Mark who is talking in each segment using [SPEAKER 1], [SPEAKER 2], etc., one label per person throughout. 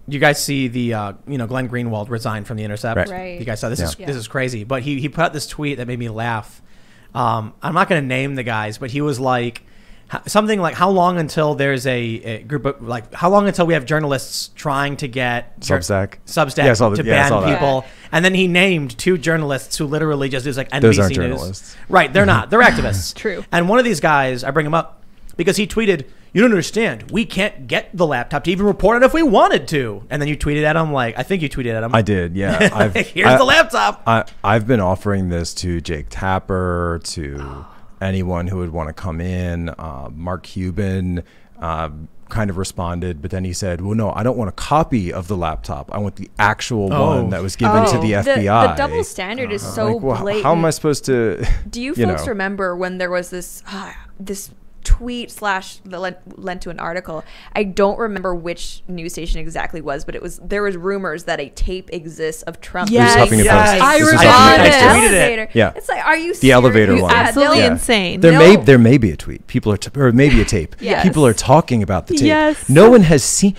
[SPEAKER 1] you guys see the Glenn Greenwald resigned from The Intercept.
[SPEAKER 2] Right.
[SPEAKER 1] You guys saw this is crazy. But he put out this tweet that made me laugh. I'm not going to name the guys, but he was like something like, how long until there's a group of how long until we have journalists trying to get Substack to ban people. And then he named 2 journalists who literally just do like NBC
[SPEAKER 3] Those aren't
[SPEAKER 1] News.
[SPEAKER 3] Journalists.
[SPEAKER 1] Right, they're not. They're activists.
[SPEAKER 2] True.
[SPEAKER 1] And one of these guys, I bring him up because he tweeted, "You don't understand. We can't get the laptop to even report it if we wanted to." And then you tweeted at him I think you tweeted at him.
[SPEAKER 3] I did, yeah.
[SPEAKER 1] Here's the laptop.
[SPEAKER 3] I've been offering this to Jake Tapper, to anyone who would want to come in. Mark Cuban kind of responded, but then he said, well, no, I don't want a copy of the laptop. I want the actual one that was given to the FBI.
[SPEAKER 2] The double standard is so blatant.
[SPEAKER 3] How am I supposed to...
[SPEAKER 2] Do you folks remember when there was this tweet / lent to an article? I don't remember which news station exactly was, but there was rumors that a tape exists of Trump.
[SPEAKER 3] Yes,
[SPEAKER 2] I remember
[SPEAKER 1] this.
[SPEAKER 2] Elevator.
[SPEAKER 3] Yeah,
[SPEAKER 2] it's like, are you serious?
[SPEAKER 3] The elevator one.
[SPEAKER 4] Absolutely insane.
[SPEAKER 3] There may be a tweet. People are or maybe a tape.
[SPEAKER 2] Yes.
[SPEAKER 3] People are talking about the tape.
[SPEAKER 4] Yes.
[SPEAKER 3] No one has seen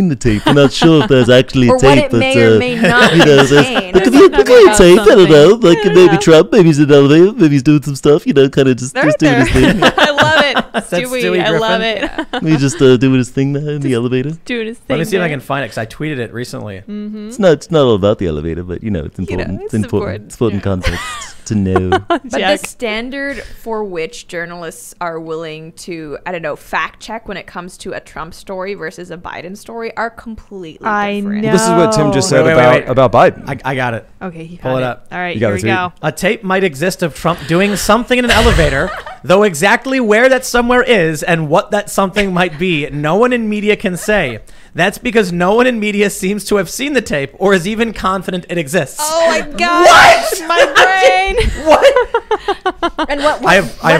[SPEAKER 3] the tape. I'm not sure if there's actually a
[SPEAKER 2] or
[SPEAKER 3] tape.
[SPEAKER 2] What it may or may not contain.
[SPEAKER 3] There could be a tape. I don't know. Like maybe Trump. Maybe he's in an elevator. Maybe he's doing some stuff. Kind of just doing his thing.
[SPEAKER 4] I love it. Stewie, I love it.
[SPEAKER 3] He's just doing his thing there in the elevator.
[SPEAKER 4] Doing his thing.
[SPEAKER 1] Let me see if I can find it because I tweeted it recently.
[SPEAKER 4] Mm-hmm.
[SPEAKER 3] It's not all about the elevator, but it's important. It's important context to know.
[SPEAKER 2] But the standard for which journalists are willing to, fact check when it comes to a Trump story versus a Biden story are completely different.
[SPEAKER 4] I know.
[SPEAKER 3] This is what Tim just said about Biden.
[SPEAKER 1] I got it.
[SPEAKER 4] Okay, he
[SPEAKER 1] pull it up.
[SPEAKER 4] All right, here we go.
[SPEAKER 1] A tape might exist of Trump doing something in an elevator, though exactly where that somewhere is and what that something might be, no one in media can say. That's because no one in media seems to have seen the tape or is even confident it exists.
[SPEAKER 2] Oh my God!
[SPEAKER 1] What?
[SPEAKER 2] My brain.
[SPEAKER 1] What?
[SPEAKER 2] And what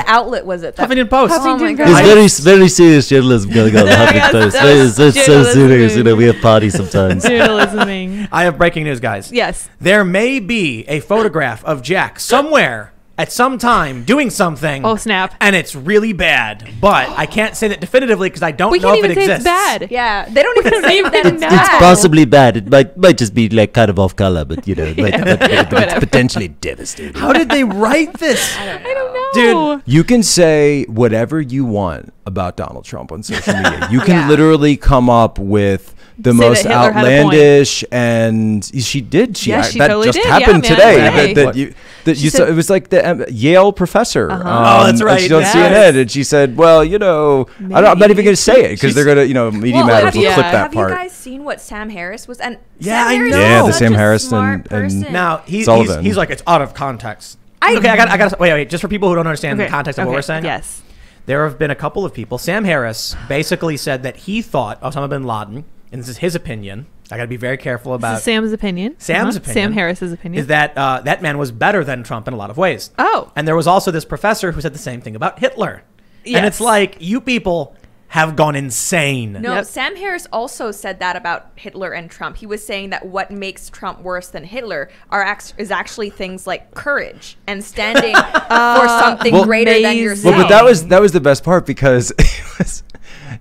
[SPEAKER 2] outlet was it?
[SPEAKER 1] Huffington Post.
[SPEAKER 2] Oh my God.
[SPEAKER 3] There's very serious journalism going on in Huffington Post. It's so serious. We have parties sometimes.
[SPEAKER 4] Journalisming.
[SPEAKER 1] I have breaking news, guys.
[SPEAKER 4] Yes.
[SPEAKER 1] There may be a photograph of Jack somewhere at some time doing something.
[SPEAKER 4] Oh, snap.
[SPEAKER 1] And it's really bad. But I can't say that definitively because I don't know if it exists.
[SPEAKER 4] It's bad.
[SPEAKER 2] Yeah. They don't even say that it's bad.
[SPEAKER 3] It's possibly bad. It might just be kind of off color, but but it's potentially devastating.
[SPEAKER 1] How did they write this?
[SPEAKER 4] I don't know.
[SPEAKER 1] Dude,
[SPEAKER 3] you can say whatever you want about Donald Trump on social media. You can literally come up with the most outlandish, and she did.
[SPEAKER 4] She
[SPEAKER 3] that
[SPEAKER 4] totally
[SPEAKER 3] just
[SPEAKER 4] did.
[SPEAKER 3] happened today.
[SPEAKER 4] Hey.
[SPEAKER 3] It was like the Yale professor.
[SPEAKER 1] Oh, that's right.
[SPEAKER 3] She's on CNN, and she said, "Well, I'm not even going to say it because they're going to, Media Matters will clip that part."
[SPEAKER 2] Have you guys seen what Sam Harris was? And
[SPEAKER 1] yeah,
[SPEAKER 2] Sam Harris
[SPEAKER 1] I know.
[SPEAKER 3] Yeah, the
[SPEAKER 2] such
[SPEAKER 3] Sam
[SPEAKER 2] a
[SPEAKER 3] Harris
[SPEAKER 2] smart
[SPEAKER 3] and
[SPEAKER 2] person.
[SPEAKER 1] Now he's like it's out of context. Okay, I got. Wait. Just for people who don't understand the context of what we're saying.
[SPEAKER 4] Yes.
[SPEAKER 1] There have been a couple of people. Sam Harris basically said that he thought Osama bin Laden, and this is his opinion. I got to be very careful about.
[SPEAKER 4] This is Sam's opinion.
[SPEAKER 1] Sam's opinion.
[SPEAKER 4] Sam Harris's opinion
[SPEAKER 1] is that that man was better than Trump in a lot of ways.
[SPEAKER 4] Oh.
[SPEAKER 1] And there was also this professor who said the same thing about Hitler.
[SPEAKER 4] Yes.
[SPEAKER 1] And it's like, you people have gone insane.
[SPEAKER 2] No, Sam Harris also said that about Hitler and Trump. He was saying that what makes Trump worse than Hitler is actually things like courage and standing for something greater than yourself.
[SPEAKER 3] Well, but that was the best part because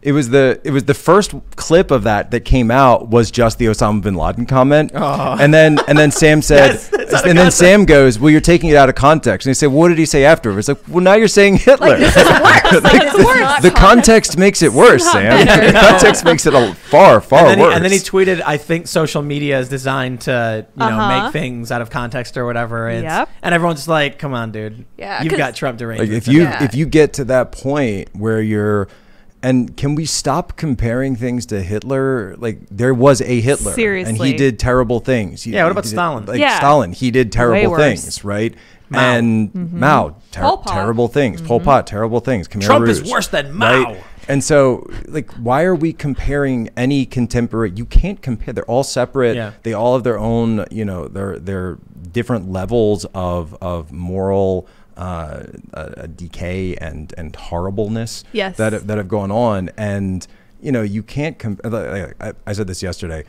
[SPEAKER 3] it was the first clip of that came out was just the Osama bin Laden comment, and then Sam said, Sam goes, "Well, you're taking it out of context." And he said, well, "What did he say afterwards?" It's like, "Well, now you're saying Hitler."
[SPEAKER 2] Like, this is worse.
[SPEAKER 3] The context makes it worse, Sam. The context makes it far worse.
[SPEAKER 1] And then he tweeted, "I think social media is designed to make things out of context or whatever." And everyone's just like, "Come on, dude.
[SPEAKER 2] Yeah,
[SPEAKER 1] you've got Trump deranged."
[SPEAKER 3] Like if you get to that point where you're. And can we stop comparing things to Hitler? Like, there was a Hitler.
[SPEAKER 4] Seriously.
[SPEAKER 3] And he did terrible things.
[SPEAKER 1] What about Stalin?
[SPEAKER 3] Stalin, he did terrible things, right?
[SPEAKER 1] Mao.
[SPEAKER 3] And Mao, terrible things. Pol Pot, terrible things. Khmer
[SPEAKER 1] Trump
[SPEAKER 3] Rouge,
[SPEAKER 1] is worse than Mao.
[SPEAKER 3] Right? And so, why are we comparing any contemporary? You can't compare. They're all separate.
[SPEAKER 1] Yeah.
[SPEAKER 3] They all have their own, their different levels of moral decay and horribleness that have gone on, and you can't I said this yesterday.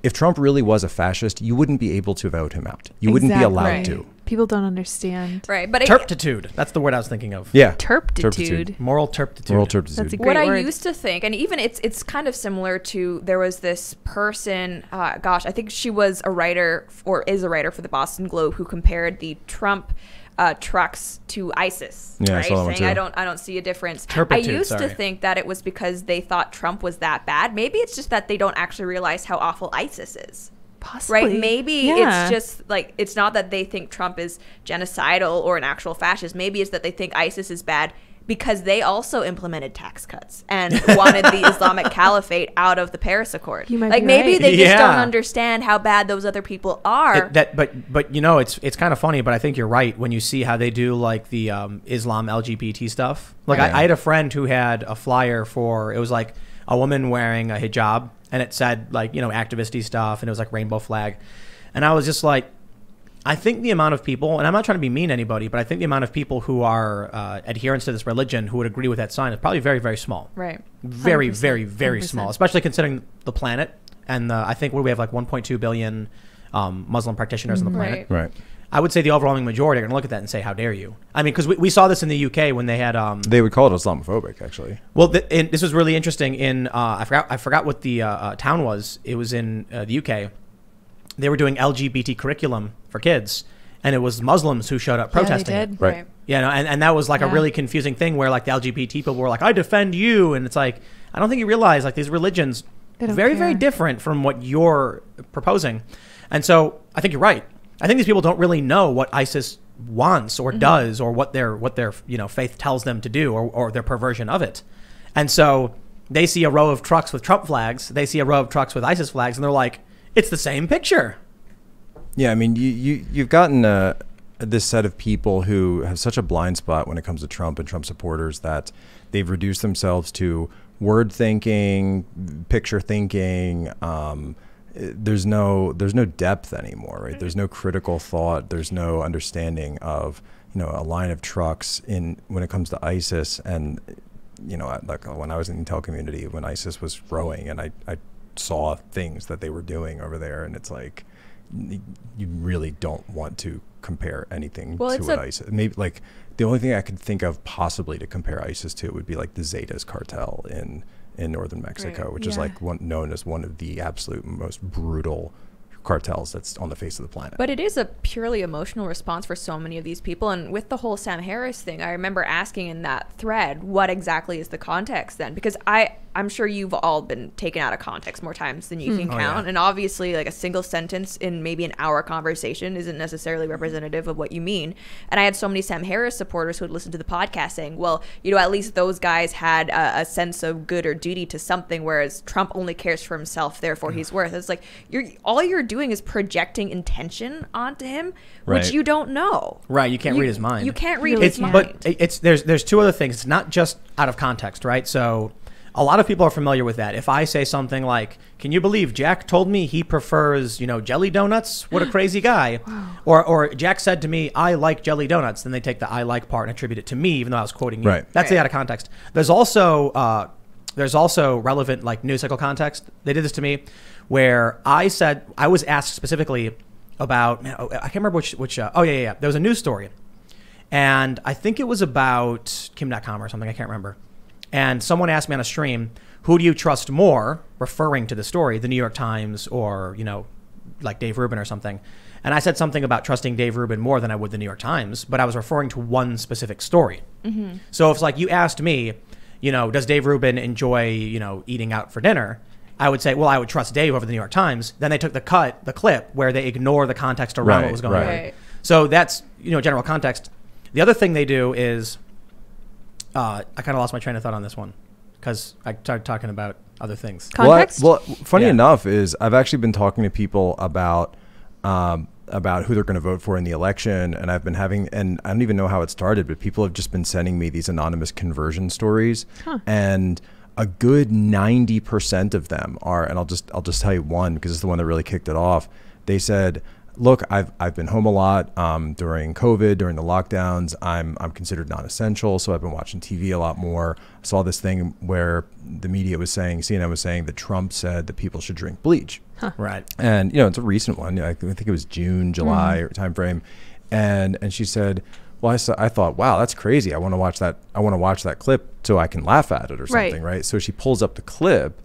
[SPEAKER 3] If Trump really was a fascist, you wouldn't be able to vote him out. You wouldn't be allowed to,
[SPEAKER 4] People don't understand.
[SPEAKER 2] Right, but
[SPEAKER 1] Turpitude. That's the word I was thinking of.
[SPEAKER 3] Yeah.
[SPEAKER 4] Turpitude.
[SPEAKER 1] Moral turpitude.
[SPEAKER 3] Moral turpitude.
[SPEAKER 4] That's a great
[SPEAKER 2] what I
[SPEAKER 4] word.
[SPEAKER 2] used to think, and even it's kind of similar to, there was this person, gosh, I think she was a writer or is a writer for the Boston Globe, who compared the Trump trucks to ISIS.
[SPEAKER 3] Yeah, I
[SPEAKER 2] right?
[SPEAKER 3] saw that one
[SPEAKER 2] Saying
[SPEAKER 3] too.
[SPEAKER 2] I don't see a difference.
[SPEAKER 1] Turpitude,
[SPEAKER 2] I used
[SPEAKER 1] sorry.
[SPEAKER 2] to think that it was because they thought Trump was that bad. Maybe it's just that they don't actually realize how awful ISIS is.
[SPEAKER 4] Possibly.
[SPEAKER 2] Right? Maybe
[SPEAKER 4] Yeah.
[SPEAKER 2] it's just like, it's not that they think Trump is genocidal or an actual fascist. Maybe it's that they think ISIS is bad because they also implemented tax cuts and wanted the Islamic Caliphate out of the Paris Accord.
[SPEAKER 4] You might
[SPEAKER 2] Like
[SPEAKER 4] be
[SPEAKER 2] maybe
[SPEAKER 4] right.
[SPEAKER 2] they just don't
[SPEAKER 1] Yeah.
[SPEAKER 2] understand how bad those other people are.
[SPEAKER 1] But you know, it's kind of funny, but I think you're right when you see how they do like the Islam LGBT stuff. Like
[SPEAKER 3] Right.
[SPEAKER 1] I had a friend who had a flyer for, it was like a woman wearing a hijab, and it said like, you know, activist-y stuff, and it was like rainbow flag, and I was just like, I think the amount of people, and I'm not trying to be mean to anybody, but I think the amount of people who are adherents to this religion who would agree with that sign is probably very, very small.
[SPEAKER 2] Right.
[SPEAKER 1] Very,
[SPEAKER 4] 100%,
[SPEAKER 1] very, very
[SPEAKER 4] 100%.
[SPEAKER 1] small, especially considering the planet. And I think we have like 1.2 billion Muslim practitioners on the planet.
[SPEAKER 2] Right.
[SPEAKER 3] Right.
[SPEAKER 1] I would say the overwhelming majority are going to look at that and say, how dare you? I mean, because we saw this in the UK when they had...
[SPEAKER 3] They would call it Islamophobic, actually.
[SPEAKER 1] well, this was really interesting in... I forgot what the town was. It was in the UK. They were doing LGBT curriculum for kids, and it was Muslims who showed up protesting
[SPEAKER 4] Yeah,
[SPEAKER 1] it.
[SPEAKER 4] they did.
[SPEAKER 3] Right.
[SPEAKER 1] Yeah, no, and that was like a
[SPEAKER 4] Yeah.
[SPEAKER 1] really confusing thing where like the LGBT people were like, I defend you. And it's like, I don't think you realize like these religions,
[SPEAKER 4] They don't
[SPEAKER 1] very, very
[SPEAKER 4] care.
[SPEAKER 1] different from what you're proposing. And so I think you're right. I think these people don't really know what ISIS wants or does or what their you know faith tells them to do or their perversion of it. And so they see a row of trucks with Trump flags, they see a row of trucks with ISIS flags, and they're like, it's the same picture.
[SPEAKER 3] Yeah, I mean, you've gotten this set of people who have such a blind spot when it comes to Trump and Trump supporters that they've reduced themselves to word thinking, picture thinking. There's no depth anymore, right? There's no critical thought. There's no understanding of, you know, a line of trucks when it comes to ISIS. And, you know, like when I was in the intel community, when ISIS was growing, and I saw things that they were doing over there, and it's like, you really don't want to compare anything to what ISIS. Maybe like the only thing I could think of possibly to compare ISIS to would be like the Zetas cartel in northern Mexico,
[SPEAKER 2] Right.
[SPEAKER 3] which is like known as one of the absolute most brutal cartels that's on the face of the planet.
[SPEAKER 2] But it is a purely emotional response for so many of these people. And with the whole Sam Harris thing, I remember asking in that thread, what exactly is the context then? Because I'm sure you've all been taken out of context more times than you can count.
[SPEAKER 1] yeah.
[SPEAKER 2] And obviously, like a single sentence in maybe an hour conversation isn't necessarily representative of what you mean. And I had so many Sam Harris supporters who would listen to the podcast saying, well, you know, at least those guys had a sense of good or duty to something, whereas Trump only cares for himself, therefore he's worth. It's like, all you're doing is projecting intention onto him,
[SPEAKER 3] Right.
[SPEAKER 2] which you don't know.
[SPEAKER 1] Right, you can't read his mind.
[SPEAKER 2] You can't read
[SPEAKER 4] Really
[SPEAKER 2] his
[SPEAKER 4] can't.
[SPEAKER 2] mind.
[SPEAKER 1] But there's two other things. It's not just out of context, right? So a lot of people are familiar with that. If I say something like, can you believe Jack told me he prefers, you know, jelly donuts? What a crazy guy. Or Jack said to me, I like jelly donuts. Then they take the I like part and attribute it to me, even though I was quoting you.
[SPEAKER 3] Right.
[SPEAKER 1] That's the out of context. There's also relevant like news cycle context. They did this to me where I was asked specifically about, man, I can't remember which there was a news story. And I think it was about Kim.com or something. I can't remember. And someone asked me on a stream, who do you trust more, referring to the story, the New York Times or, you know, like Dave Rubin or something. And I said something about trusting Dave Rubin more than I would the New York Times, but I was referring to one specific story. Mm-hmm. So if it's like you asked me, you know, does Dave Rubin enjoy, you know, eating out for dinner? I would say, well, I would trust Dave over the New York Times. Then they took the clip where they ignore the context around what was going on.
[SPEAKER 2] Right.
[SPEAKER 1] So that's, you know, general context. The other thing they do is, I kind of lost my train of thought on this one because I started talking about other things.
[SPEAKER 4] Context?
[SPEAKER 3] Well, funny
[SPEAKER 1] Yeah.
[SPEAKER 3] enough is I've actually been talking to people about who they're going to vote for in the election, and I've been and I don't even know how it started, but people have just been sending me these anonymous conversion stories, and a good 90% of them are, and I'll just tell you one because it's the one that really kicked it off. They said, look, I've been home a lot during COVID, during the lockdowns. I'm considered non-essential, so I've been watching TV a lot more. I saw this thing where the media was saying, CNN was saying that Trump said that people should drink bleach.
[SPEAKER 1] Right.
[SPEAKER 3] And, you know, it's a recent one. I think it was June, July timeframe. And she said, well, I thought, wow, that's crazy. I want to watch that clip so I can laugh at it or something, right? So she pulls up the clip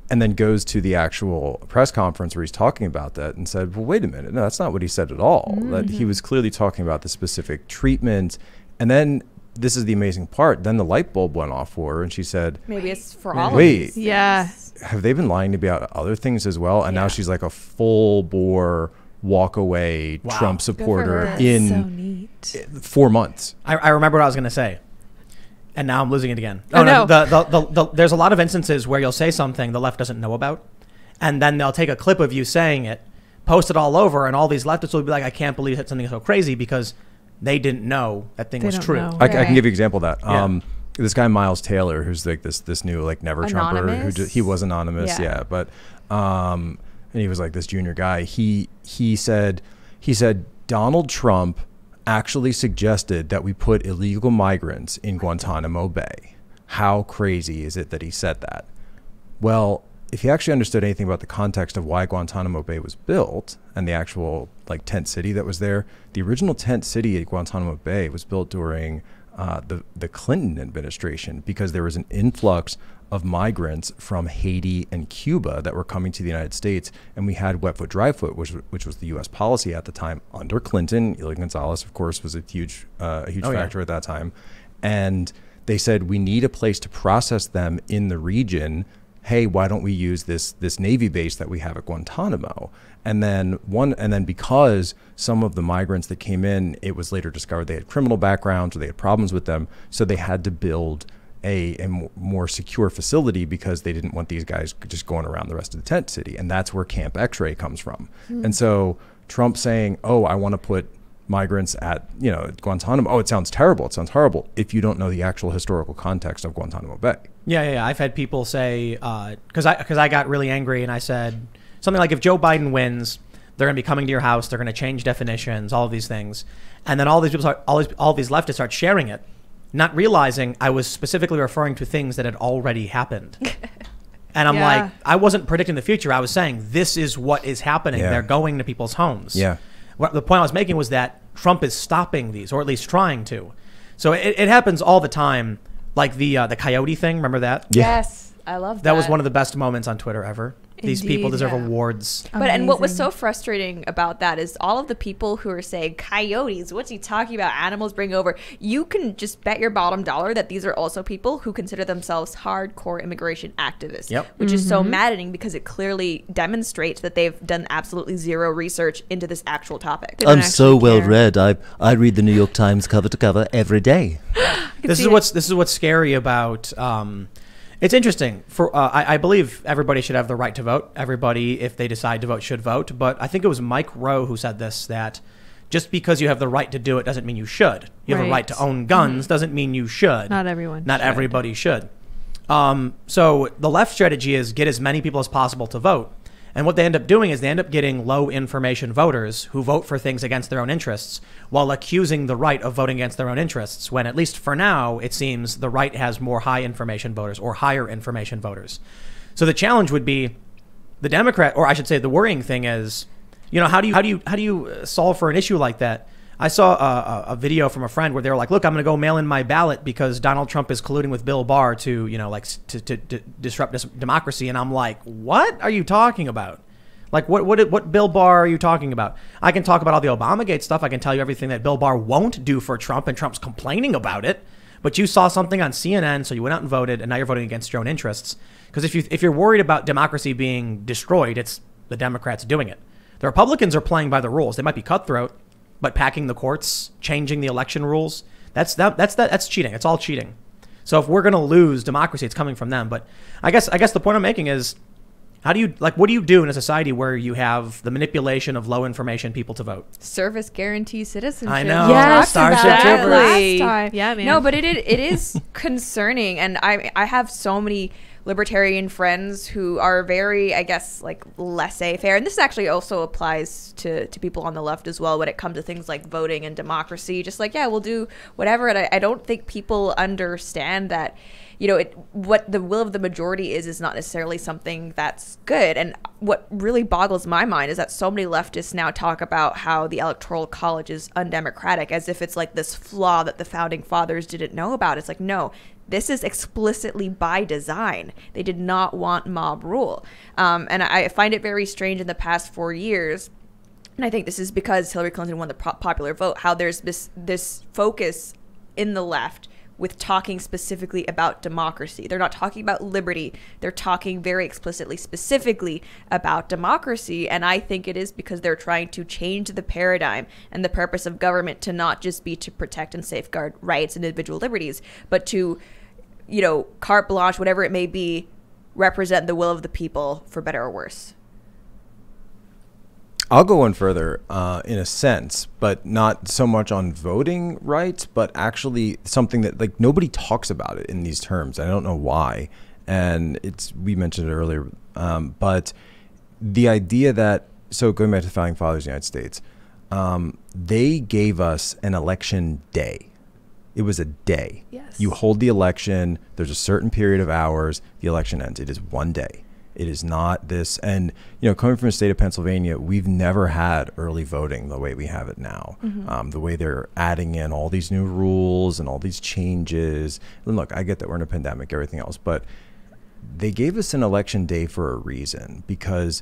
[SPEAKER 3] and then goes to the actual press conference where he's talking about that and said, well, wait a minute. No, that's not what he said at all. That he was clearly talking about the specific treatment. And then this is the amazing part. Then the light bulb went off for her and she said,
[SPEAKER 2] maybe it's for all of
[SPEAKER 3] wait,
[SPEAKER 2] these
[SPEAKER 4] Yeah.
[SPEAKER 2] things.
[SPEAKER 3] have they been lying to me about other things as well? And now she's like a full bore walk away Trump supporter
[SPEAKER 2] her.
[SPEAKER 3] in
[SPEAKER 4] So neat.
[SPEAKER 3] 4 months.
[SPEAKER 1] I remember what I was going to say. And now I'm losing it again.
[SPEAKER 4] Oh, no.
[SPEAKER 1] There's a lot of instances where you'll say something the left doesn't know about. And then they'll take a clip of you saying it, post it all over, and all these leftists will be like, I can't believe that something so crazy because they didn't know that thing
[SPEAKER 4] They
[SPEAKER 1] was
[SPEAKER 4] don't
[SPEAKER 1] true.
[SPEAKER 4] know.
[SPEAKER 3] I can
[SPEAKER 2] Right.
[SPEAKER 3] give you an example of that.
[SPEAKER 1] Yeah.
[SPEAKER 3] This guy Miles Taylor, who's like this new like never Trumper,
[SPEAKER 2] Anonymous?
[SPEAKER 3] he was anonymous,
[SPEAKER 2] Yeah.
[SPEAKER 3] but and he was like this junior guy. He said Donald Trump actually suggested that we put illegal migrants in Guantanamo Bay. How crazy is it that he said that? Well, if you actually understood anything about the context of why Guantanamo Bay was built and the actual like tent city that was there, the original tent city at Guantanamo Bay was built during the Clinton administration because there was an influx of migrants from Haiti and Cuba that were coming to the United States, and we had wet foot, dry foot, which was the U.S. policy at the time under Clinton. Elian Gonzalez, of course, was a huge factor at that time, and they said we need a place to process them in the region. Hey, why don't we use this Navy base that we have at Guantanamo? And then because some of the migrants that came in, it was later discovered they had criminal backgrounds or they had problems with them, so they had to build a more secure facility because they didn't want these guys just going around the rest of the tent city. And that's where Camp X-Ray comes from. And so Trump saying, oh, I want to put migrants at Guantanamo. Oh, it sounds terrible. It sounds horrible if you don't know the actual historical context of Guantanamo Bay.
[SPEAKER 1] Yeah. I've had people say, because I got really angry and I said something like, if Joe Biden wins, they're going to be coming to your house, they're going to change definitions, all of these things. And then all these leftists start sharing it, not realizing I was specifically referring to things that had already happened. And I'm like, I wasn't predicting the future. I was saying, this is what is happening.
[SPEAKER 3] Yeah.
[SPEAKER 1] They're going to people's homes.
[SPEAKER 3] Yeah.
[SPEAKER 1] The point I was making was that Trump is stopping these, or at least trying to. So it happens all the time. Like the coyote thing. Remember that?
[SPEAKER 3] Yeah.
[SPEAKER 2] Yes, I love that.
[SPEAKER 1] That was one of the best moments on Twitter ever. These people
[SPEAKER 4] Indeed,
[SPEAKER 1] deserve
[SPEAKER 2] yeah.
[SPEAKER 1] awards.
[SPEAKER 2] But and what was
[SPEAKER 4] Amazing.
[SPEAKER 2] so frustrating about that is all of the people who are saying coyotes, what's he talking about? Animals bring over. You can just bet your bottom dollar that these are also people who consider themselves hardcore immigration activists.
[SPEAKER 1] Yep.
[SPEAKER 2] Which is so maddening because it clearly demonstrates that they've done absolutely zero research into this actual topic.
[SPEAKER 4] They don't
[SPEAKER 5] I'm so
[SPEAKER 4] actually
[SPEAKER 5] well
[SPEAKER 4] care.
[SPEAKER 5] read. I read the New York Times cover to cover every day.
[SPEAKER 1] This is what's scary about. It's interesting. I believe everybody should have the right to vote. Everybody, if they decide to vote, should vote. But I think it was Mike Rowe who said this, that just because you have the right to do it doesn't mean you should. You have a right to
[SPEAKER 4] Right.
[SPEAKER 1] own guns doesn't mean you should.
[SPEAKER 4] Not everyone
[SPEAKER 1] Not
[SPEAKER 4] should.
[SPEAKER 1] everybody should. So the left strategy is get as many people as possible to vote. And what they end up doing is they end up getting low information voters who vote for things against their own interests while accusing the right of voting against their own interests, when at least for now, it seems the right has more high information voters or higher information voters. So the challenge would be the Democrat, or I should say the worrying thing is, how do you solve for an issue like that? I saw a video from a friend where they were like, look, I'm going to go mail in my ballot because Donald Trump is colluding with Bill Barr to disrupt democracy. And I'm like, what are you talking about? Like, what Bill Barr are you talking about? I can talk about all the Obamagate stuff. I can tell you everything that Bill Barr won't do for Trump, and Trump's complaining about it. But you saw something on CNN, so you went out and voted, and now you're voting against your own interests. Because if you're worried about democracy being destroyed, it's the Democrats doing it. The Republicans are playing by the rules. They might be cutthroat, but packing the courts, changing the election rules, that's cheating. It's all cheating. So if we're going to lose democracy, it's coming from them. But I guess the point I'm making is, what do you do in a society where you have the manipulation of low information people to vote?
[SPEAKER 2] Service guarantee citizenship.
[SPEAKER 1] I know.
[SPEAKER 4] Yes,
[SPEAKER 1] Starship
[SPEAKER 2] Exactly.
[SPEAKER 1] Troopers.
[SPEAKER 4] last time. Yeah, man.
[SPEAKER 2] No, but it is concerning, and I have so many libertarian friends who are very, I guess, like laissez-faire. And this actually also applies to people on the left as well when it comes to things like voting and democracy. Just like, yeah, we'll do whatever. And I don't think people understand that, you know, what the will of the majority is not necessarily something that's good. And what really boggles my mind is that so many leftists now talk about how the Electoral College is undemocratic, as if it's like this flaw that the founding fathers didn't know about. It's like, no, this is explicitly by design. They did not want mob rule. And I find it very strange in the past 4 years, and I think this is because Hillary Clinton won the popular vote, how there's this focus in the left with talking specifically about democracy. They're not talking about liberty. They're talking very explicitly, specifically about democracy. And I think it is because they're trying to change the paradigm and the purpose of government to not just be to protect and safeguard rights and individual liberties, but to, you know, carte blanche, whatever it may be, represent the will of the people for better or worse.
[SPEAKER 3] I'll go one further in a sense, but not so much on voting rights, but actually something that like nobody talks about it in these terms. I don't know why. And we mentioned it earlier, but the idea that, so going back to the founding fathers of the United States, they gave us an election day. It was a day.
[SPEAKER 2] Yes.
[SPEAKER 3] You hold the election, there's a certain period of hours, the election ends. It is one day. It is not this, and you know, coming from the state of Pennsylvania, we've never had early voting the way we have it now. The way they're adding in all these new rules and all these changes. And look, I get that we're in a pandemic, everything else, but they gave us an election day for a reason, because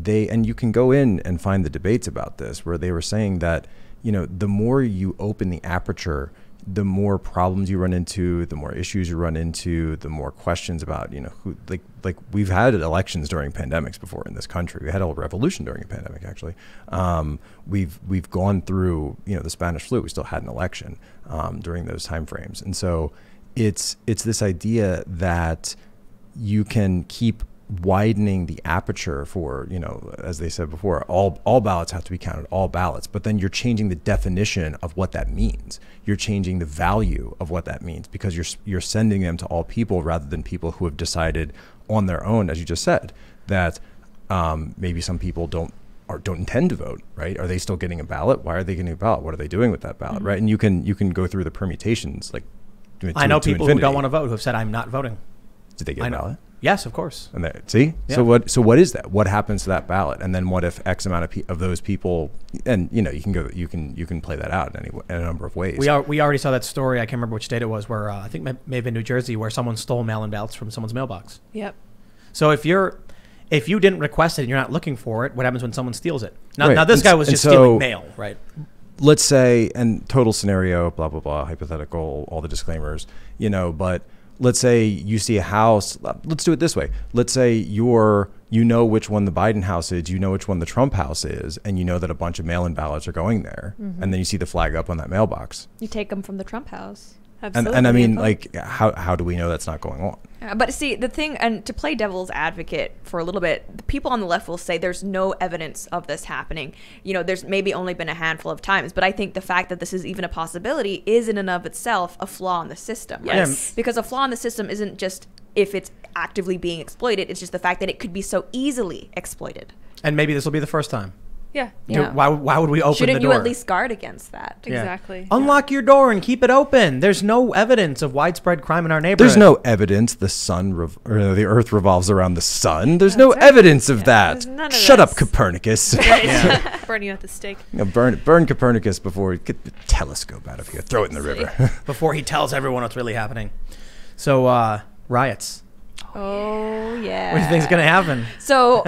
[SPEAKER 3] and you can go in and find the debates about this, where they were saying that, you know, the more you open the aperture, the more problems you run into, the more issues you run into, the more questions about, you know, who, like we've had elections during pandemics before in this country. We had a revolution during a pandemic, actually. We've gone through, you know, the Spanish flu. We still had an election during those time frames. And so it's this idea that you can keep widening the aperture for, you know, as they said before, all ballots have to be counted, all ballots, but then you're changing the definition of what that means. You're changing the value of what that means, because you're sending them to all people rather than people who have decided on their own, as you just said, that maybe some people don't intend to vote, right? Are they still getting a ballot? Why are they getting a ballot? What are they doing with that ballot, right? And you can go through the permutations, like
[SPEAKER 1] I know people who don't want to vote who have said, I'm not voting.
[SPEAKER 3] Did they get a ballot?
[SPEAKER 1] Yes, of course.
[SPEAKER 3] And see,
[SPEAKER 1] yeah.
[SPEAKER 3] So what is that? What happens to that ballot? And then what if X amount of those people? And you know, you can play that out in a number of ways.
[SPEAKER 1] We already saw that story. I can't remember which state it was, where I think may have been New Jersey, where someone stole mail-in ballots from someone's mailbox.
[SPEAKER 4] Yep.
[SPEAKER 1] So if you didn't request it and you're not looking for it, what happens when someone steals it? Now,
[SPEAKER 3] right.
[SPEAKER 1] now this guy was just stealing mail, right?
[SPEAKER 3] Let's say, and total scenario, blah blah blah, hypothetical, all the disclaimers, you know, but. Let's say you see a house. Let's do it this way. Let's say you know which one the Biden house is, you know which one the Trump house is, and you know that a bunch of mail-in ballots are going there. And then you see the flag up on that mailbox.
[SPEAKER 2] You take them from the Trump house.
[SPEAKER 4] Absolutely.
[SPEAKER 3] And I mean, like, how do we know that's not going on?
[SPEAKER 2] But see, the thing, and to play devil's advocate for a little bit, the people on the left will say there's no evidence of this happening. You know, there's maybe only been a handful of times, but I think the fact that this is even a possibility is in and of itself a flaw in the system. Right?
[SPEAKER 4] Yes.
[SPEAKER 2] Because a flaw in the system isn't just if it's actively being exploited, it's just the fact that it could be so easily exploited.
[SPEAKER 1] And maybe this will be the first time.
[SPEAKER 4] Yeah.
[SPEAKER 2] Yeah.
[SPEAKER 1] Why would we open
[SPEAKER 2] Shouldn't
[SPEAKER 1] the door?
[SPEAKER 2] you at least guard against that?
[SPEAKER 1] Yeah.
[SPEAKER 4] Exactly.
[SPEAKER 1] Unlock your door and keep it open. There's no evidence of widespread crime in our neighborhood.
[SPEAKER 3] There's no evidence the Earth revolves around the sun. There's no evidence of that.
[SPEAKER 4] There's none of
[SPEAKER 3] Shut up,
[SPEAKER 4] this.
[SPEAKER 3] Copernicus.
[SPEAKER 4] Burn you at the stake.
[SPEAKER 3] You know, burn Copernicus before you get the telescope out of here. Throw it in the river.
[SPEAKER 1] Before he tells everyone what's really happening. So, riots.
[SPEAKER 2] Oh, yeah.
[SPEAKER 1] What do you think is going to happen?
[SPEAKER 2] So,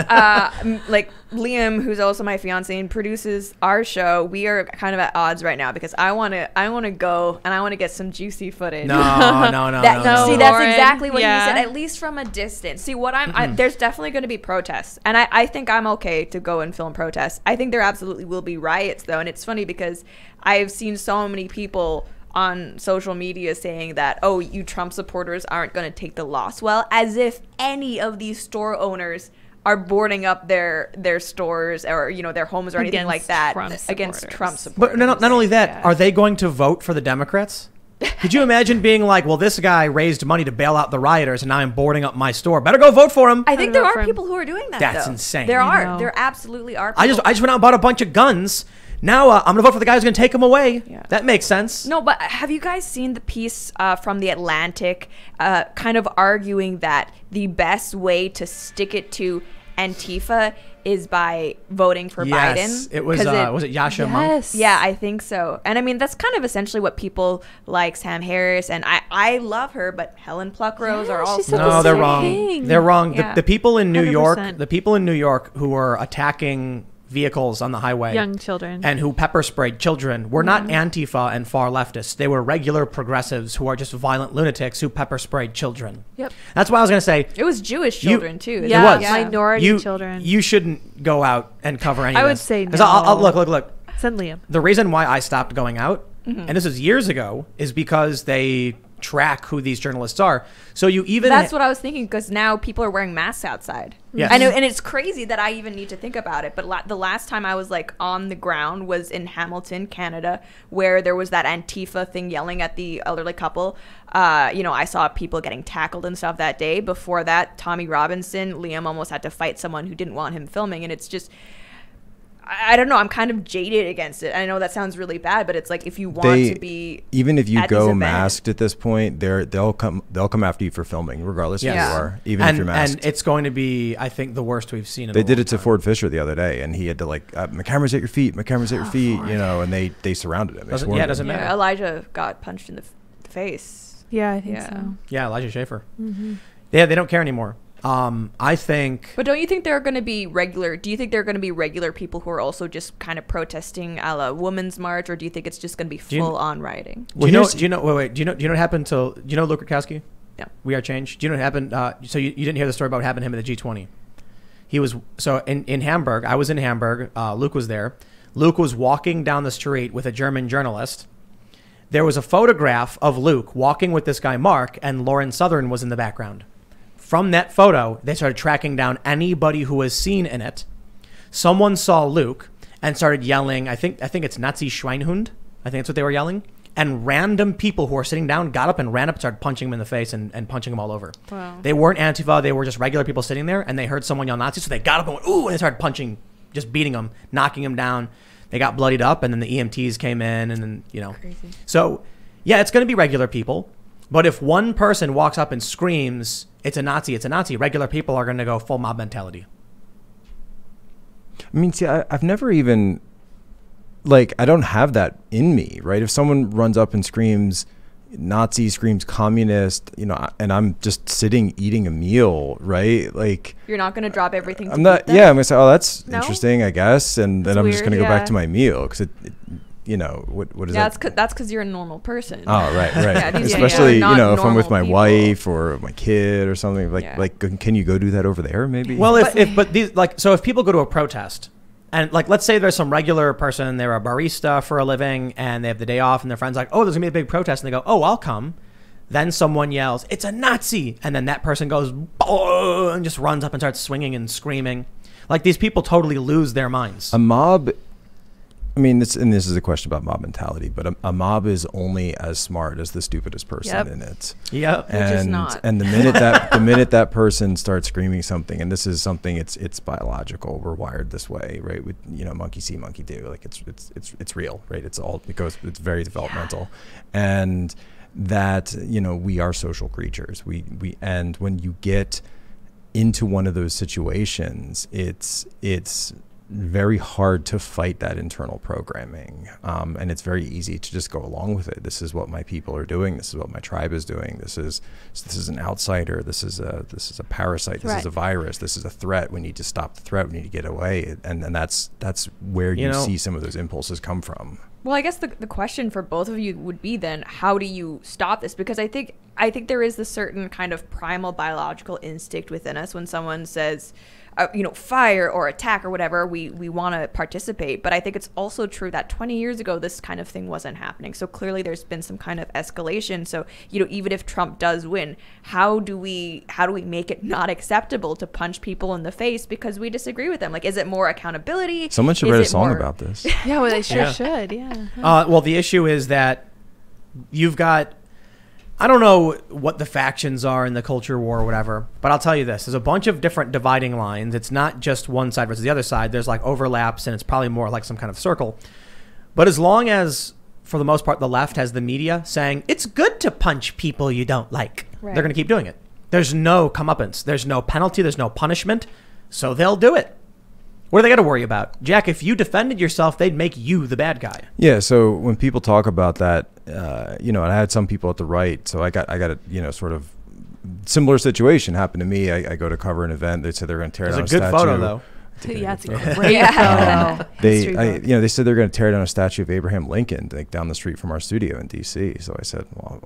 [SPEAKER 2] like Liam, who's also my fiance and produces our show, we are kind of at odds right now because I want to go and I want to get some juicy footage.
[SPEAKER 1] No.
[SPEAKER 2] See, that's
[SPEAKER 4] Lauren,
[SPEAKER 2] exactly what
[SPEAKER 4] yeah.
[SPEAKER 2] he said, at least from a distance. See, there's definitely going to be protests, and I think I'm okay to go and film protests. I think there absolutely will be riots, though, and it's funny because I've seen so many people on social media saying that, oh, you Trump supporters aren't going to take the loss well, as if any of these store owners are boarding up their stores or, you know, their homes or anything like that against Trump supporters.
[SPEAKER 1] But not only that, are they going to vote for the Democrats? Could you imagine being like, well, this guy raised money to bail out the rioters and now I'm boarding up my store. Better go vote for him.
[SPEAKER 2] I think there are people who are doing that.
[SPEAKER 1] That's
[SPEAKER 2] though.
[SPEAKER 1] insane.
[SPEAKER 2] There
[SPEAKER 1] I
[SPEAKER 2] are. There absolutely are.
[SPEAKER 1] I just went out and bought a bunch of guns. Now I'm going to vote for the guy who's going to take them away.
[SPEAKER 2] Yeah.
[SPEAKER 1] That makes sense.
[SPEAKER 2] No, but have you guys seen the piece from The Atlantic kind of arguing that the best way to stick it to Antifa is by voting for Biden?
[SPEAKER 1] It was it Yasha Monk?
[SPEAKER 2] Yeah, I think so. And I mean, that's kind of essentially what people like Sam Harris, and I love her, but Helen Pluckrose are also...
[SPEAKER 1] No, they're wrong. They're wrong.
[SPEAKER 2] Yeah.
[SPEAKER 1] The people in New
[SPEAKER 4] 100%.
[SPEAKER 1] York, the people in New York who were attacking vehicles on the highway,
[SPEAKER 4] Young children.
[SPEAKER 1] and who pepper sprayed children were not Antifa and far leftists. They were regular progressives who are just violent lunatics who pepper sprayed children.
[SPEAKER 4] Yep.
[SPEAKER 1] That's why I was going to say
[SPEAKER 2] It was Jewish children, too.
[SPEAKER 1] It
[SPEAKER 4] Yeah,
[SPEAKER 1] was.
[SPEAKER 4] minority children.
[SPEAKER 1] You shouldn't go out and cover any
[SPEAKER 4] I
[SPEAKER 1] of
[SPEAKER 4] would
[SPEAKER 1] this.
[SPEAKER 4] say
[SPEAKER 1] 'Cause
[SPEAKER 4] no.
[SPEAKER 1] I'll, look.
[SPEAKER 4] Send Liam.
[SPEAKER 1] The reason why I stopped going out, and this was years ago, is because they track who these journalists are. So you even...
[SPEAKER 2] That's what I was thinking, because now people are wearing masks outside.
[SPEAKER 1] Yes.
[SPEAKER 2] I know, and it's crazy that I even need to think about it. But the last time I was like on the ground was in Hamilton, Canada, where there was that Antifa thing yelling at the elderly couple. I saw people getting tackled and stuff that day. Before that, Tommy Robinson, Liam almost had to fight someone who didn't want him filming, and it's just... I don't know. I'm kind of jaded against it. I know that sounds really bad, but it's like if you want to be,
[SPEAKER 3] even if you
[SPEAKER 2] at
[SPEAKER 3] go
[SPEAKER 2] these
[SPEAKER 3] masked at this point, they'll come after you for filming, regardless of who you are, even if you're masked.
[SPEAKER 1] And it's going to be, I think, the worst we've seen.
[SPEAKER 3] They did it to Ford Fisher the other day, and he had to my camera's at your feet, and they surrounded him.
[SPEAKER 1] Doesn't matter.
[SPEAKER 2] Yeah, Elijah got punched in the face.
[SPEAKER 4] Yeah, I think so.
[SPEAKER 1] Yeah, Elijah Schaefer. Yeah, they don't care anymore. I think...
[SPEAKER 2] But don't you think there are going to be do you think there are going to be regular people who are also just kind of protesting a la Women's March, or do you think it's just going to be full-on rioting?
[SPEAKER 1] Do you know what happened to... Do you know Luke Rakowski?
[SPEAKER 2] No.
[SPEAKER 1] We Are Change. Do you know what happened? So you didn't hear the story about what happened to him at the G20. He was... So in Hamburg, I was in Hamburg. Luke was there. Luke was walking down the street with a German journalist. There was a photograph of Luke walking with this guy, Mark, and Lauren Southern was in the background. From that photo, they started tracking down anybody who was seen in it. Someone saw Luke and started yelling, I think it's Nazi Schweinhund. I think that's what they were yelling. And random people who were sitting down got up and ran up and started punching him in the face and punching him all over.
[SPEAKER 4] Wow.
[SPEAKER 1] They weren't Antifa. They were just regular people sitting there, and they heard someone yell Nazi, so they got up and went, ooh, and they started punching, just beating him, knocking him down. They got bloodied up, and then the EMTs came in, and then,
[SPEAKER 2] Crazy.
[SPEAKER 1] So, yeah, it's going to be regular people. But if one person walks up and screams, it's a Nazi, regular people are going to go full mob mentality.
[SPEAKER 3] I mean, see, I've never even, I don't have that in me, right? If someone runs up and screams Nazi, screams communist, and I'm just sitting eating a meal, right?
[SPEAKER 2] You're not going to drop everything.
[SPEAKER 3] I'm not, I'm going to say, oh, that's
[SPEAKER 4] No?
[SPEAKER 3] interesting, I guess. And then I'm just going to go back
[SPEAKER 4] yeah.
[SPEAKER 3] to my meal because what is that?
[SPEAKER 2] That's because you're a normal person.
[SPEAKER 3] Oh, right.
[SPEAKER 2] Yeah, these
[SPEAKER 3] Especially,
[SPEAKER 2] are not
[SPEAKER 3] if I'm with my
[SPEAKER 2] normal
[SPEAKER 3] wife or my kid or something,
[SPEAKER 2] Yeah.
[SPEAKER 3] can you go do that over there maybe?
[SPEAKER 1] Well, if people go to a protest and let's say there's some regular person, they're a barista for a living and they have the day off and their friend's like, oh, there's gonna be a big protest. And they go, oh, I'll come. Then someone yells, it's a Nazi. And then that person goes, oh, and just runs up and starts swinging and screaming. These people totally lose their minds.
[SPEAKER 3] A mob, I mean, this is a question about mob mentality, but a mob is only as smart as the stupidest person in it.
[SPEAKER 1] Yep.
[SPEAKER 2] Which is not.
[SPEAKER 3] And the minute that person starts screaming something, and this is something, it's biological. We're wired this way, right? With monkey see, monkey do. It's real, right? It's very developmental, and that we are social creatures. We and when you get into one of those situations, it's very hard to fight that internal programming, and it's very easy to just go along with it. This is what my people are doing. This is what my tribe is doing. This is an outsider. This is a parasite.
[SPEAKER 2] Threat.
[SPEAKER 3] This is a virus. This is a threat. We need to stop the threat. We need to get away. And that's where you see some of those impulses come from.
[SPEAKER 2] Well, I guess the question for both of you would be then, how do you stop this? Because I think there is this certain kind of primal biological instinct within us when someone says, fire or attack or whatever, we want to participate. But I think it's also true that 20 years ago, this kind of thing wasn't happening. So clearly there's been some kind of escalation. So, even if Trump does win, how do we make it not acceptable to punch people in the face because we disagree with them? Is it more accountability?
[SPEAKER 3] Someone should write a song about this.
[SPEAKER 4] Yeah, well, they sure should. Yeah.
[SPEAKER 1] Well, the issue is that you've got, I don't know what the factions are in the culture war or whatever, but I'll tell you this. There's a bunch of different dividing lines. It's not just one side versus the other side. There's like overlaps, and it's probably more like some kind of circle. But as long as, for the most part, the left has the media saying, it's good to punch people you don't like, they're going to keep doing it. There's no comeuppance. There's no penalty. There's no punishment. So they'll do it. What do they got to worry about? Jack, if you defended yourself, they'd make you the bad guy.
[SPEAKER 3] Yeah, so when people talk about that, and I had some people at the right, so I got a, sort of similar situation happened to me. I go to cover an event. They said they're going to tear down a statue.
[SPEAKER 1] It's a good photo, though.
[SPEAKER 4] Yeah, it's a great photo.
[SPEAKER 3] They said they're going to tear down a statue of Abraham Lincoln like down the street from our studio in D.C. So I said, well,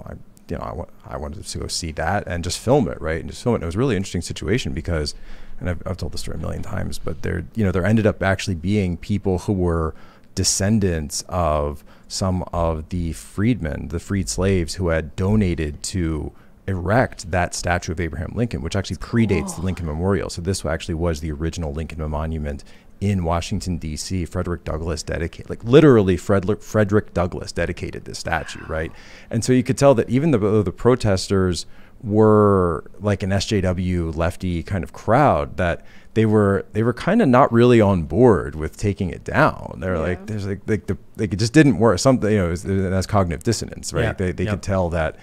[SPEAKER 3] I wanted to go see that and just film it, right? And just film it. And it was a really interesting situation because, and I've told the story a million times, but there ended up actually being people who were descendants of some of the freedmen, the freed slaves who had donated to erect that statue of Abraham Lincoln, which actually predates the Lincoln Memorial. So this actually was the original Lincoln Monument in Washington, D.C. Frederick Douglass dedicated, like literally Frederick Douglass dedicated this statue, right? And so you could tell that even though the protesters were like an SJW lefty kind of crowd, that they were kind of not really on board with taking it down. They're like, there's like it just didn't work. Something, that's cognitive dissonance, right?
[SPEAKER 1] Yeah.
[SPEAKER 3] They could tell that,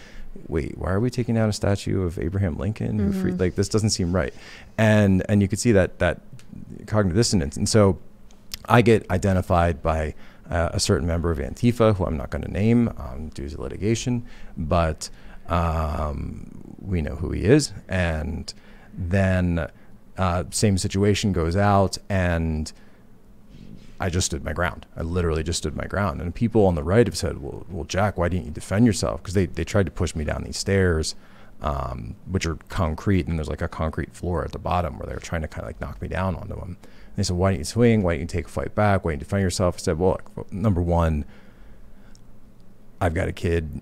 [SPEAKER 3] wait, why are we taking down a statue of Abraham Lincoln who freed, like this doesn't seem right. And you could see that cognitive dissonance. And so I get identified by a certain member of Antifa, who I'm not going to name due to litigation, but we know who he is. And then same situation goes out, and I just stood my ground. I literally just stood my ground. And people on the right have said, well, Jack, why didn't you defend yourself? Because they tried to push me down these stairs, which are concrete, and there's like a concrete floor at the bottom where they were trying to kind of like knock me down onto them. And they said, why don't you swing? Why don't you take a fight back? Why don't you defend yourself? I said, well, number one, I've got a kid,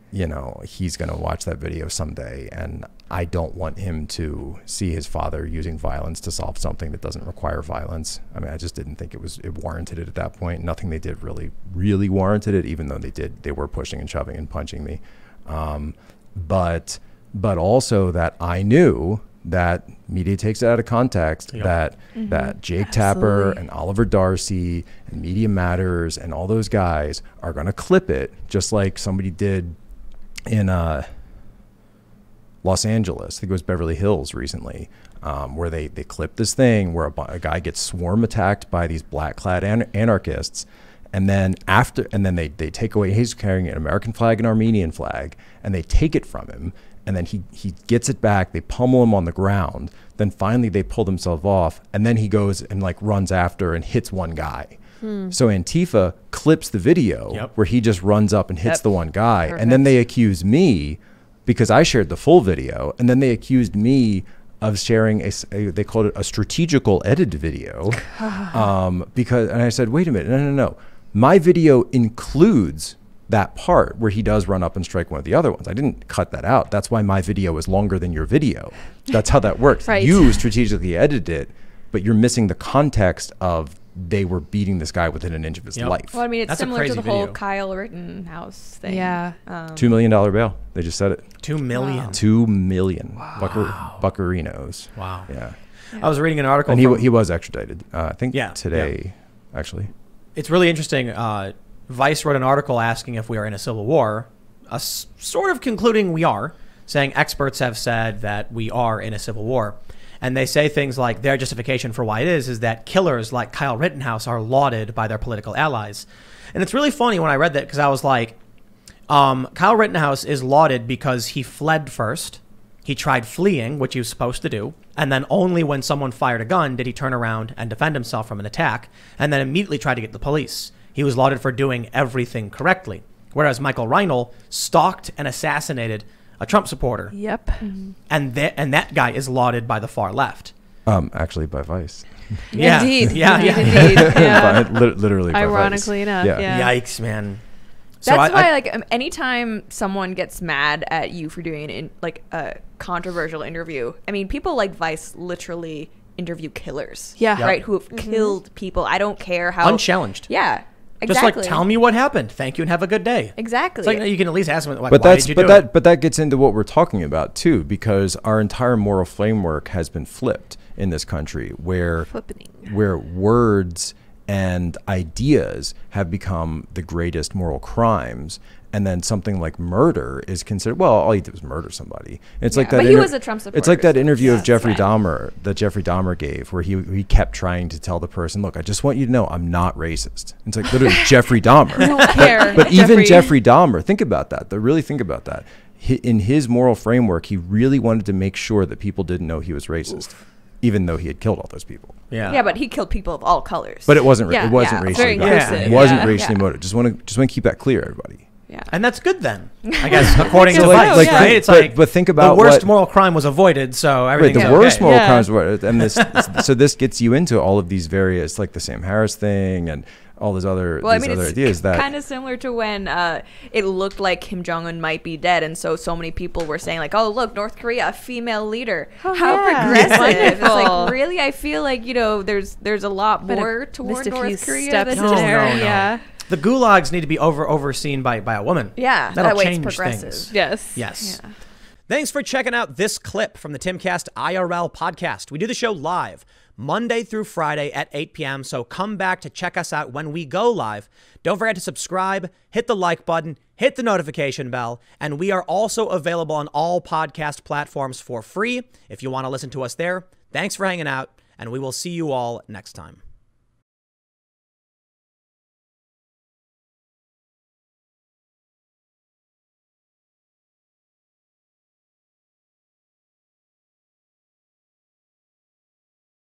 [SPEAKER 3] he's going to watch that video someday, and I don't want him to see his father using violence to solve something that doesn't require violence. I mean, I just didn't think it warranted it at that point. Nothing they did really warranted it, even though they were pushing and shoving and punching me. But also that I knew that media takes it out of context, that Jake Tapper and Oliver Darcy and Media Matters and all those guys are going to clip it, just like somebody did in Los Angeles. I think it was Beverly Hills recently, where they clipped this thing where a guy gets swarm attacked by these black-clad anarchists. And then they take away, he's carrying an American flag and Armenian flag, and they take it from him. And then he gets it back. They pummel him on the ground. Then finally they pull themselves off. And then he goes and like runs after and hits one guy. So Antifa clips the video where he just runs up and hits the one guy. Perfect. And then they accuse me, because I shared the full video. And then they accused me of sharing they called it a strategical edited video. And I said, wait a minute, no. My video includes that part where he does run up and strike one of the other ones. I didn't cut that out. That's why my video is longer than your video. That's how that works. Right. You strategically edited it, but you're missing the context of they were beating this guy within an inch of his life.
[SPEAKER 2] Well, I mean, it's
[SPEAKER 1] That's
[SPEAKER 2] similar to the
[SPEAKER 1] video.
[SPEAKER 2] whole Kyle Rittenhouse thing.
[SPEAKER 4] Yeah.
[SPEAKER 3] $2 million bail. They just said it.
[SPEAKER 1] $2 million.
[SPEAKER 2] Wow.
[SPEAKER 3] $2 million. Buccarinos.
[SPEAKER 1] Wow.
[SPEAKER 3] Yeah.
[SPEAKER 1] I was reading an article.
[SPEAKER 3] And he was extradited. I think today, actually.
[SPEAKER 1] It's really interesting. Vice wrote an article asking if we are in a civil war, sort of concluding we are, saying experts have said that we are in a civil war. And they say things like their justification for why it is that killers like Kyle Rittenhouse are lauded by their political allies. And it's really funny when I read that, because I was like, Kyle Rittenhouse is lauded because he fled first. He tried fleeing, which he was supposed to do. And then only when someone fired a gun did he turn around and defend himself from an attack, and then immediately tried to get the police. He was lauded for doing everything correctly. Whereas Michael Reinl stalked and assassinated a Trump supporter.
[SPEAKER 4] Yep.
[SPEAKER 1] And that guy is lauded by the far left.
[SPEAKER 3] Actually by Vice.
[SPEAKER 1] Yeah.
[SPEAKER 4] Indeed.
[SPEAKER 1] Yeah.
[SPEAKER 4] Indeed. Yeah.
[SPEAKER 3] Literally by
[SPEAKER 4] Ironically
[SPEAKER 3] Vice.
[SPEAKER 4] enough. Yeah.
[SPEAKER 1] Yikes, man.
[SPEAKER 2] That's why, like, anytime someone gets mad at you for doing a controversial interview, I mean, people like Vice literally interview killers.
[SPEAKER 4] Yeah.
[SPEAKER 2] Right? Who have killed people. I don't care how
[SPEAKER 1] unchallenged.
[SPEAKER 2] Yeah.
[SPEAKER 1] Just like, tell me what happened. Thank you and have a good day.
[SPEAKER 2] Exactly.
[SPEAKER 1] It's like you can at least ask them, like,
[SPEAKER 3] But
[SPEAKER 1] why did you do it?
[SPEAKER 3] But that gets into what we're talking about too, because our entire moral framework has been flipped in this country, where words and ideas have become the greatest moral crimes. And then something like murder is considered, well, all he did was murder somebody. It's like that.
[SPEAKER 2] But he was a Trump supporter.
[SPEAKER 3] It's like that interview of Jeffrey Dahmer that Jeffrey Dahmer gave, where he kept trying to tell the person, look, I just want you to know I'm not racist. And it's like literally Jeffrey Dahmer.
[SPEAKER 4] I don't care.
[SPEAKER 3] But even Jeffrey Dahmer, think about that. Really think about that. In his moral framework, he really wanted to make sure that people didn't know he was racist. Even though he had killed all those people.
[SPEAKER 2] Yeah, but he killed people of all colors.
[SPEAKER 3] But it wasn't
[SPEAKER 2] Yeah,
[SPEAKER 3] it wasn't
[SPEAKER 2] yeah,
[SPEAKER 3] racially
[SPEAKER 2] very
[SPEAKER 3] motivated.
[SPEAKER 2] inclusive.
[SPEAKER 3] It wasn't
[SPEAKER 2] Yeah.
[SPEAKER 3] racially motivated. Just want to keep that clear, everybody.
[SPEAKER 2] Yeah.
[SPEAKER 1] And that's good then, I guess, according to
[SPEAKER 3] So
[SPEAKER 1] Vice,
[SPEAKER 3] like,
[SPEAKER 1] right? It's
[SPEAKER 3] but think about
[SPEAKER 1] the worst
[SPEAKER 3] what-
[SPEAKER 1] moral crime was avoided, so
[SPEAKER 3] Right,
[SPEAKER 1] everything's
[SPEAKER 3] the
[SPEAKER 1] okay.
[SPEAKER 3] worst moral
[SPEAKER 4] Yeah.
[SPEAKER 3] crimes were, and this gets you into all of these various, like the Sam Harris thing and all these other
[SPEAKER 2] it's
[SPEAKER 3] ideas that
[SPEAKER 2] kind of similar to when it looked like Kim Jong-un might be dead, and so many people were saying like, "Oh, look, North Korea, a female leader, how
[SPEAKER 4] yeah.
[SPEAKER 2] progressive!" It's
[SPEAKER 4] Wonderful.
[SPEAKER 2] like, really, I feel like there's a lot more toward
[SPEAKER 4] Missed a few
[SPEAKER 2] North Korea
[SPEAKER 4] steps
[SPEAKER 2] than
[SPEAKER 1] No,
[SPEAKER 4] there.
[SPEAKER 1] no.
[SPEAKER 4] Yeah.
[SPEAKER 1] The gulags need to be overseen by a woman.
[SPEAKER 2] Yeah,
[SPEAKER 1] That'll
[SPEAKER 2] that way it's
[SPEAKER 1] change
[SPEAKER 2] progressive.
[SPEAKER 1] things.
[SPEAKER 4] Yes.
[SPEAKER 1] Yes.
[SPEAKER 2] Yeah.
[SPEAKER 1] Thanks for checking out this clip from the Timcast IRL podcast. We do the show live Monday through Friday at 8 p.m. So come back to check us out when we go live. Don't forget to subscribe, hit the like button, hit the notification bell, and we are also available on all podcast platforms for free if you want to listen to us there. Thanks for hanging out, and we will see you all next time.